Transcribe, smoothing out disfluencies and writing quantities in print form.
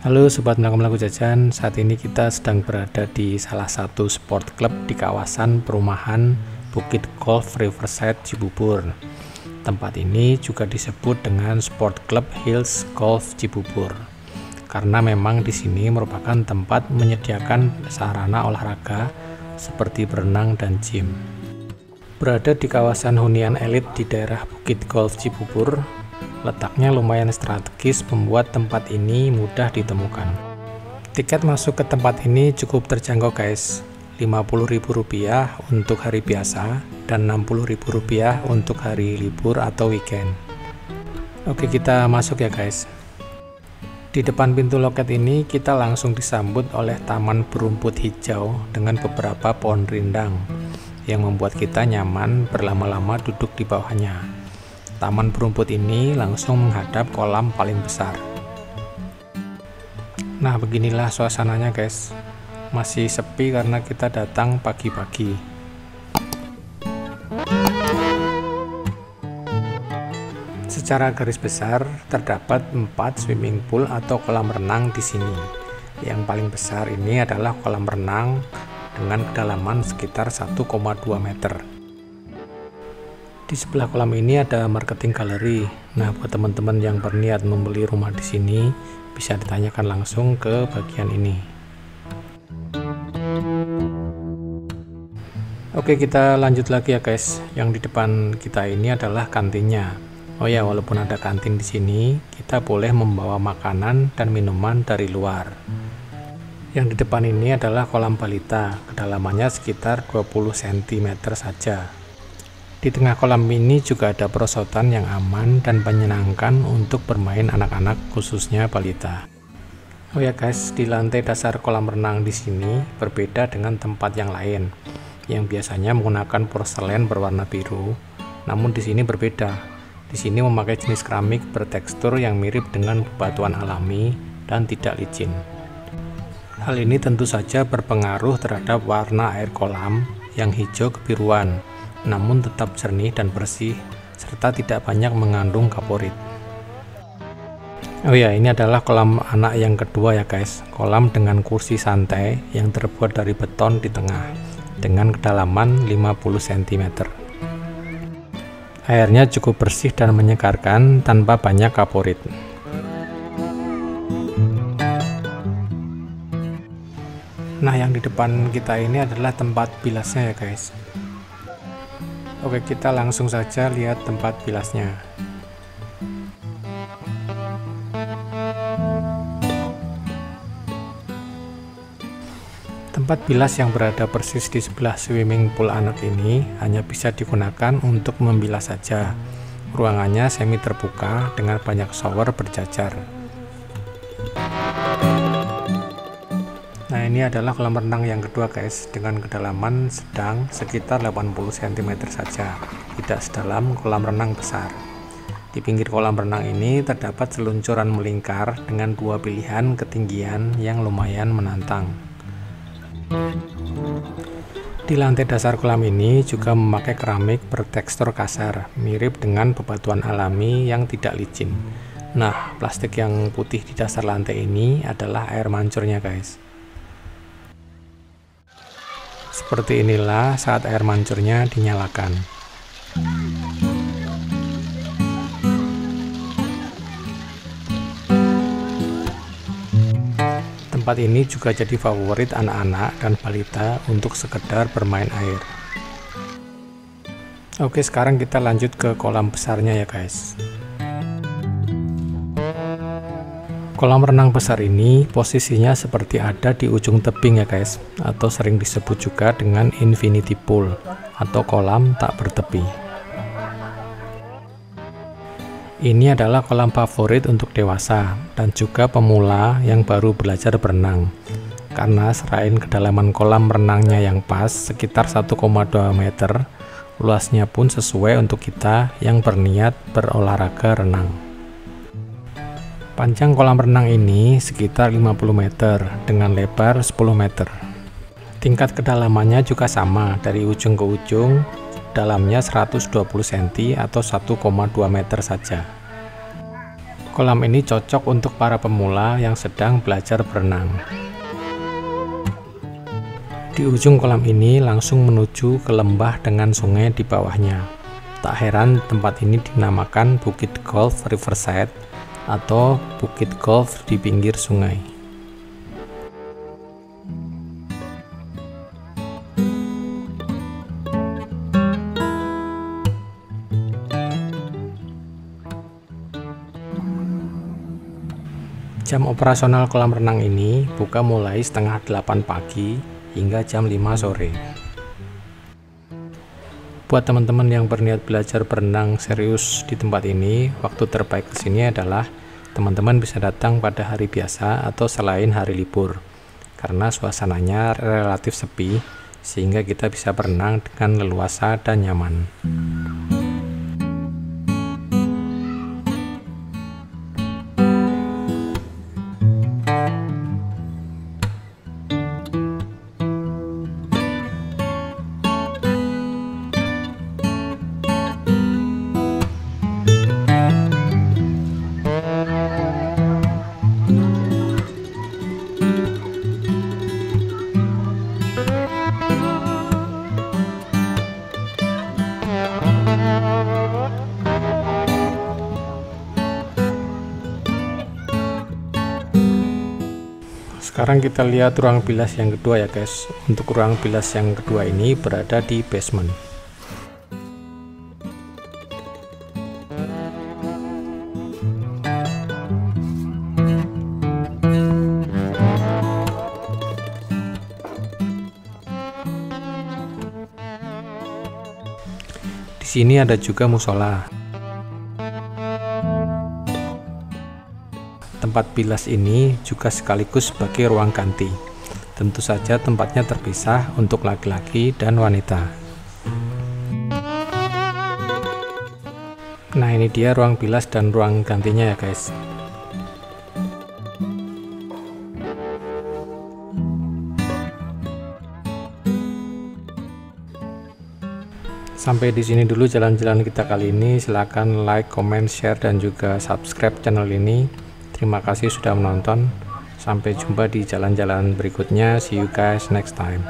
Halo Sobat Melaku Jajan, saat ini kita sedang berada di salah satu sport club di kawasan perumahan Bukit Golf Riverside Cibubur. Tempat ini juga disebut dengan Sport Club Hills Golf Cibubur karena memang di sini merupakan tempat menyediakan sarana olahraga seperti berenang dan gym. Berada di kawasan hunian elit di daerah Bukit Golf Cibubur, letaknya lumayan strategis membuat tempat ini mudah ditemukan. Tiket masuk ke tempat ini cukup terjangkau guys, Rp50.000 untuk hari biasa dan Rp60.000 untuk hari libur atau weekend. Oke, kita masuk ya guys. Di depan pintu loket ini kita langsung disambut oleh taman berumput hijau dengan beberapa pohon rindang yang membuat kita nyaman berlama-lama duduk di bawahnya. Taman berumput ini langsung menghadap kolam paling besar. Nah, beginilah suasananya guys. Masih sepi karena kita datang pagi-pagi. Secara garis besar terdapat 4 swimming pool atau kolam renang di sini. Yang paling besar ini adalah kolam renang dengan kedalaman sekitar 1,2 meter. Di sebelah kolam ini ada marketing gallery. Nah, buat teman-teman yang berniat membeli rumah di sini, bisa ditanyakan langsung ke bagian ini. Oke, kita lanjut lagi ya guys. Yang di depan kita ini adalah kantinnya. Oh ya, walaupun ada kantin di sini, kita boleh membawa makanan dan minuman dari luar. Yang di depan ini adalah kolam balita, kedalamannya sekitar 20 cm saja. Di tengah kolam ini juga ada perosotan yang aman dan menyenangkan untuk bermain anak-anak, khususnya balita. Oh ya guys, di lantai dasar kolam renang di sini berbeda dengan tempat yang lain, yang biasanya menggunakan porselen berwarna biru. Namun di sini berbeda. Di sini memakai jenis keramik bertekstur yang mirip dengan bebatuan alami dan tidak licin. Hal ini tentu saja berpengaruh terhadap warna air kolam yang hijau kebiruan, namun tetap jernih dan bersih, serta tidak banyak mengandung kaporit. Oh ya, ini adalah kolam anak yang kedua ya guys. Kolam dengan kursi santai yang terbuat dari beton di tengah, dengan kedalaman 50 cm. Airnya cukup bersih dan menyegarkan tanpa banyak kaporit. Nah, yang di depan kita ini adalah tempat bilasnya ya guys. Oke, kita langsung saja lihat tempat bilasnya. Tempat bilas yang berada persis di sebelah swimming pool anak ini hanya bisa digunakan untuk membilas saja. Ruangannya semi terbuka dengan banyak shower berjajar. Nah, ini adalah kolam renang yang kedua guys, dengan kedalaman sedang sekitar 80 cm saja, tidak sedalam kolam renang besar. Di pinggir kolam renang ini terdapat seluncuran melingkar dengan dua pilihan ketinggian yang lumayan menantang. Di lantai dasar kolam ini juga memakai keramik bertekstur kasar, mirip dengan bebatuan alami yang tidak licin. Nah, plastik yang putih di dasar lantai ini adalah air mancurnya guys. Seperti inilah saat air mancurnya dinyalakan. Tempat ini juga jadi favorit anak-anak dan balita untuk sekedar bermain air. Oke, sekarang kita lanjut ke kolam besarnya ya guys. Kolam renang besar ini posisinya seperti ada di ujung tebing ya guys, atau sering disebut juga dengan infinity pool atau kolam tak bertepi. Ini adalah kolam favorit untuk dewasa dan juga pemula yang baru belajar berenang, karena selain kedalaman kolam renangnya yang pas sekitar 1,2 meter, luasnya pun sesuai untuk kita yang berniat berolahraga renang. Panjang kolam renang ini sekitar 50 meter dengan lebar 10 meter. Tingkat kedalamannya juga sama dari ujung ke ujung, dalamnya 120 cm atau 1,2 meter saja. Kolam ini cocok untuk para pemula yang sedang belajar berenang. Di ujung kolam ini langsung menuju ke lembah dengan sungai di bawahnya. Tak heran tempat ini dinamakan Bukit Golf Riverside atau Bukit Golf di pinggir sungai. Jam operasional kolam renang ini buka mulai setengah 8 pagi hingga jam 5 sore. Buat teman-teman yang berniat belajar berenang serius di tempat ini, waktu terbaik kesini adalah teman-teman bisa datang pada hari biasa atau selain hari libur, karena suasananya relatif sepi, sehingga kita bisa berenang dengan leluasa dan nyaman. Sekarang kita lihat ruang bilas yang kedua ya guys. Untuk ruang bilas yang kedua ini berada di basement. Di sini ada juga musola. Tempat bilas ini juga sekaligus sebagai ruang ganti. Tentu saja tempatnya terpisah untuk laki-laki dan wanita. Nah, ini dia ruang bilas dan ruang gantinya ya guys. Sampai di sini dulu jalan-jalan kita kali ini. Silahkan like, comment, share, dan juga subscribe channel ini. Terima kasih sudah menonton. Sampai jumpa di jalan-jalan berikutnya. See you guys next time.